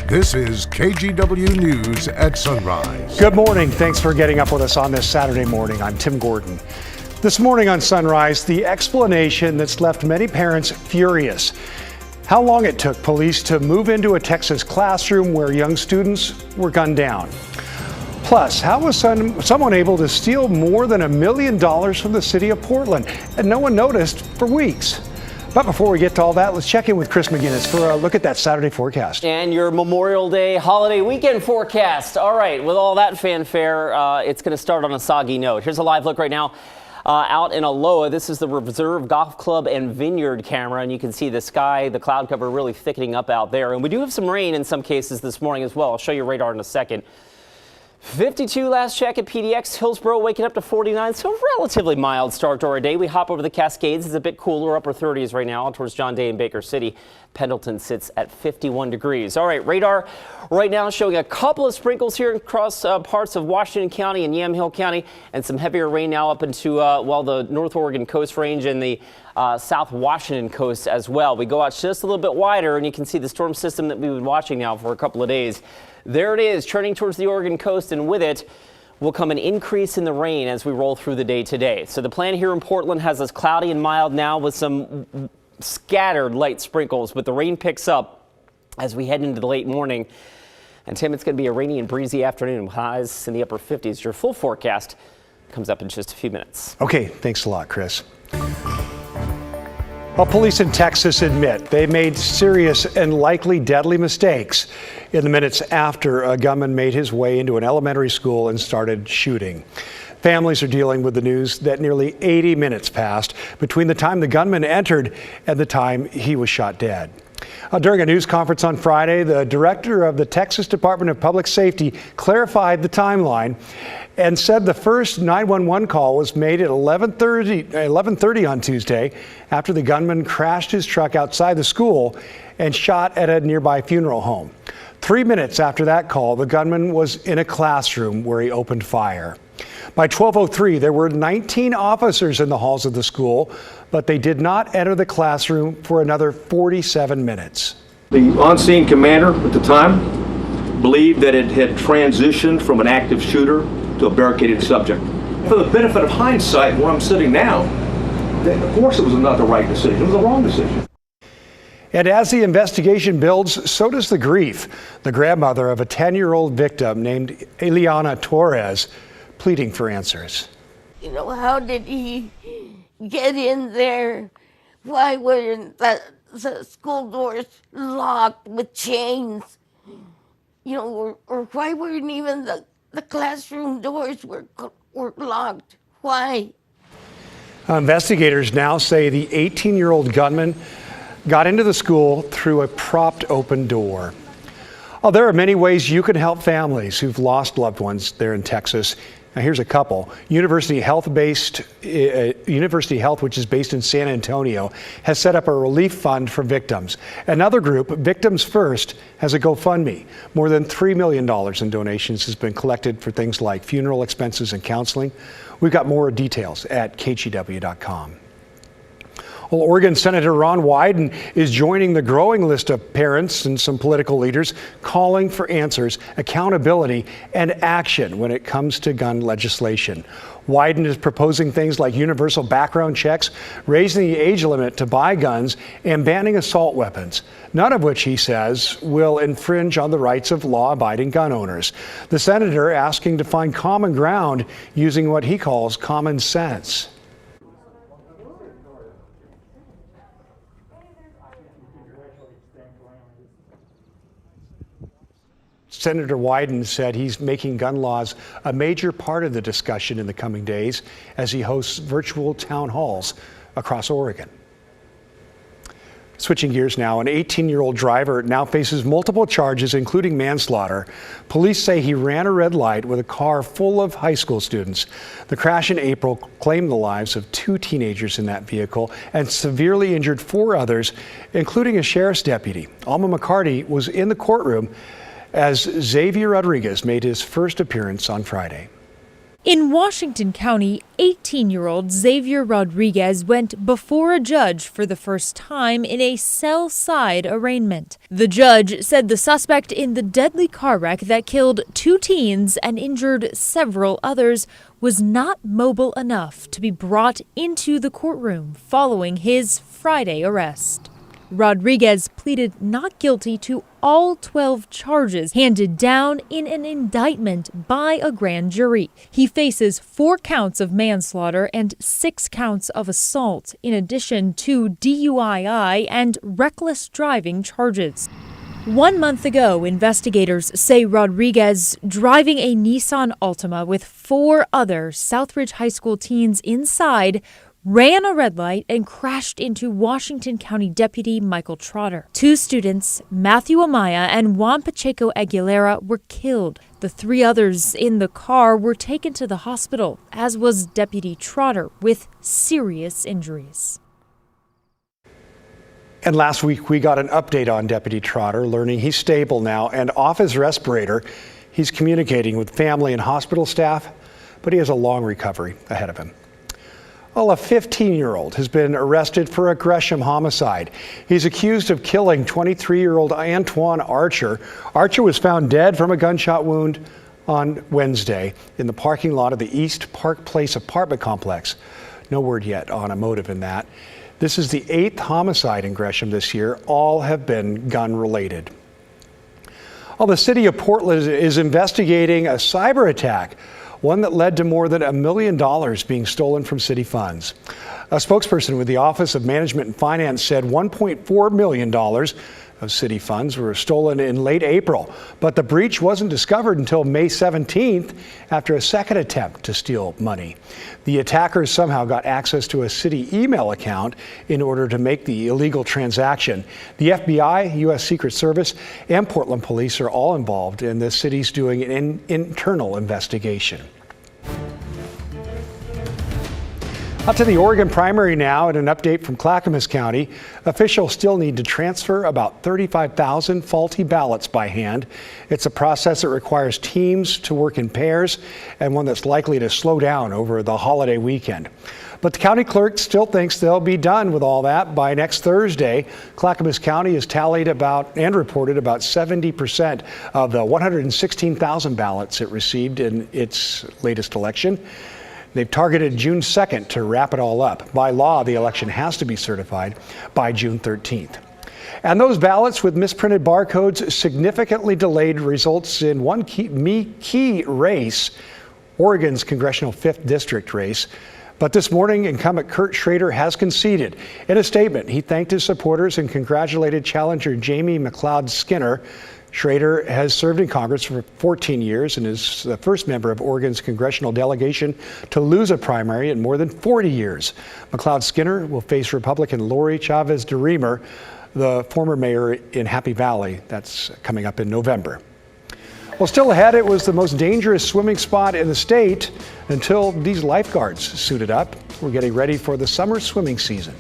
This is KGW News at Sunrise. Good morning. Thanks for getting up with us on this Saturday morning. I'm Tim Gordon. This morning on Sunrise, the explanation that's left many parents furious. How long it took police to move into a Texas classroom where young students were gunned down. Plus, how was someone able to steal more than $1 million from the city of Portland and no one noticed for weeks? But before we get to all that, let's check in with Chris McGinnis for a look at that Saturday forecast. And your Memorial Day holiday weekend forecast. All right, with all that fanfare, it's going to start on a soggy note. Here's a live look right now out in Aloha. This is the Reserve Golf Club and Vineyard camera, and you can see the sky, the cloud cover really thickening up out there. And we do have some rain in some cases this morning as well. I'll show you radar in a second. 52 last check at PDX. Hillsborough waking up to 49, so a relatively mild start to our day. We hop over the Cascades. It's a bit cooler, upper 30s right now towards John Day and Baker City. Pendleton sits at 51 degrees. All right, radar right now showing a couple of sprinkles here across parts of Washington County and Yamhill County, and some heavier rain now up into the North Oregon Coast Range and the South Washington coast as well. We go out just a little bit wider, and you can see the storm system that we've been watching now for a couple of days. There it is, turning towards the Oregon coast, and with it will come an increase in the rain as we roll through the day today. So the plan here in Portland has us cloudy and mild now with some scattered light sprinkles, but the rain picks up as we head into the late morning. And Tim, it's going to be a rainy and breezy afternoon, highs in the upper 50s. Your full forecast comes up in just a few minutes. Okay, thanks a lot, Chris. Well, police in Texas admit they made serious and likely deadly mistakes in the minutes after a gunman made his way into an elementary school and started shooting. Families are dealing with the news that nearly 80 minutes passed between the time the gunman entered and the time he was shot dead. During a news conference on Friday, the director of the Texas Department of Public Safety clarified the timeline and said the first 911 call was made at 11:30 on Tuesday after the gunman crashed his truck outside the school and shot at a nearby funeral home. 3 minutes after that call, the gunman was in a classroom where he opened fire. By 12:03, there were 19 officers in the halls of the school, but they did not enter the classroom for another 47 minutes. The on-scene commander at the time believed that it had transitioned from an active shooter to a barricaded subject. For the benefit of hindsight, where I'm sitting now, of course it was not the right decision, it was the wrong decision. And as the investigation builds, so does the grief. The grandmother of a 10-year-old victim named Eliana Torres pleading for answers. You know, how did he get in there? Why weren't the school doors locked with chains? You know, or why weren't even the classroom doors were locked? Why? Investigators now say the 18-year-old gunman got into the school through a propped open door. Oh, there are many ways you can help families who've lost loved ones there in Texas. Now, here's a couple. University Health, which is based in San Antonio, has set up a relief fund for victims. Another group, Victims First, has a GoFundMe. More than $3 million in donations has been collected for things like funeral expenses and counseling. We've got more details at KGW.com. Well, Oregon Senator Ron Wyden is joining the growing list of parents and some political leaders calling for answers, accountability, and action when it comes to gun legislation. Wyden is proposing things like universal background checks, raising the age limit to buy guns, and banning assault weapons, none of which, he says, will infringe on the rights of law-abiding gun owners. The senator asking to find common ground using what he calls common sense. Senator Wyden said he's making gun laws a major part of the discussion in the coming days as he hosts virtual town halls across Oregon. Switching gears now, an 18-year-old driver now faces multiple charges, including manslaughter. Police say he ran a red light with a car full of high school students. The crash in April claimed the lives of 2 teenagers in that vehicle and severely injured 4 others, including a sheriff's deputy. Alma McCarty was in the courtroom as Xavier Rodriguez made his first appearance on Friday. In Washington County, 18-year-old Xavier Rodriguez went before a judge for the first time in a cell-side arraignment. The judge said the suspect in the deadly car wreck that killed 2 teens and injured several others was not mobile enough to be brought into the courtroom following his Friday arrest. Rodriguez pleaded not guilty to all 12 charges handed down in an indictment by a grand jury. He faces 4 counts of manslaughter and 6 counts of assault, in addition to DUI and reckless driving charges. 1 month ago, investigators say Rodriguez, driving a Nissan Altima with 4 other Southridge High School teens inside, ran a red light and crashed into Washington County Deputy Michael Trotter. 2 students, Matthew Amaya and Juan Pacheco Aguilera, were killed. The 3 others in the car were taken to the hospital, as was Deputy Trotter, with serious injuries. And last week, we got an update on Deputy Trotter, learning he's stable now and off his respirator. He's communicating with family and hospital staff, but he has a long recovery ahead of him. Well, a 15-year-old has been arrested for a Gresham homicide. He's accused of killing 23-year-old Antoine Archer. Archer was found dead from a gunshot wound on Wednesday in the parking lot of the East Park Place apartment complex. No word yet on a motive in that. This is the 8th homicide in Gresham this year. All have been gun-related. Well, the city of Portland is investigating a cyber attack, one that led to more than $1 million being stolen from city funds. A spokesperson with the Office of Management and Finance said $1.4 million of city funds were stolen in late April, but the breach wasn't discovered until May 17th after a second attempt to steal money. The attackers somehow got access to a city email account in order to make the illegal transaction. The FBI, U.S. Secret Service, and Portland Police are all involved, and the city's doing an internal investigation. Up to the Oregon primary now, and an update from Clackamas County. Officials still need to transfer about 35,000 faulty ballots by hand. It's a process that requires teams to work in pairs and one that's likely to slow down over the holiday weekend. But the county clerk still thinks they'll be done with all that by next Thursday. Clackamas County has tallied about and reported about 70% of the 116,000 ballots it received in its latest election. They've targeted June 2nd to wrap it all up. By law, the election has to be certified by June 13th. And those ballots with misprinted barcodes significantly delayed results in one key race, Oregon's congressional 5th district race. But this morning, incumbent Kurt Schrader has conceded. In a statement, he thanked his supporters and congratulated challenger Jamie McLeod Skinner. Schrader has served in Congress for 14 years and is the first member of Oregon's congressional delegation to lose a primary in more than 40 years. McLeod Skinner will face Republican Lori Chavez DeRemer, the former mayor in Happy Valley. That's coming up in November. Well, still ahead, it was the most dangerous swimming spot in the state until these lifeguards suited up. We're getting ready for the summer swimming season.